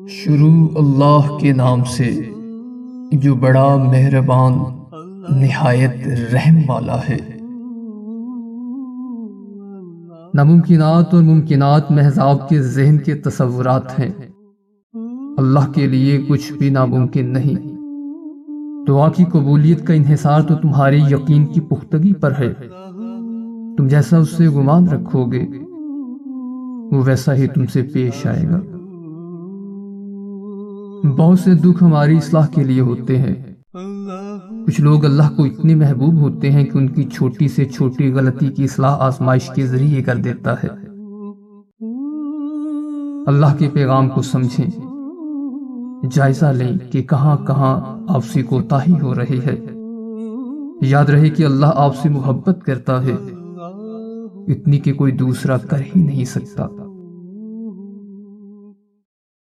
شروع اللہ کے نام سے جو بڑا مہربان نہایت رحم والا ہے۔ ناممکنات اور ممکنات محض آپ کے ذہن کے تصورات ہیں، اللہ کے لیے کچھ بھی ناممکن نہیں۔ دعا کی قبولیت کا انحصار تو تمہارے یقین کی پختگی پر ہے۔ تم جیسا اس سے گمان رکھو گے وہ ویسا ہی تم سے پیش آئے گا۔ بہت سے دکھ ہماری اصلاح کے لیے ہوتے ہیں۔ کچھ لوگ اللہ کو اتنے محبوب ہوتے ہیں کہ ان کی چھوٹی سے چھوٹی غلطی کی اصلاح آزمائش کے ذریعے کر دیتا ہے۔ اللہ کے پیغام کو سمجھیں، جائزہ لیں کہ کہاں کہاں آپ سے کوتاہی ہو رہی ہے۔ یاد رہے کہ اللہ آپ سے محبت کرتا ہے، اتنی کہ کوئی دوسرا کر ہی نہیں سکتا۔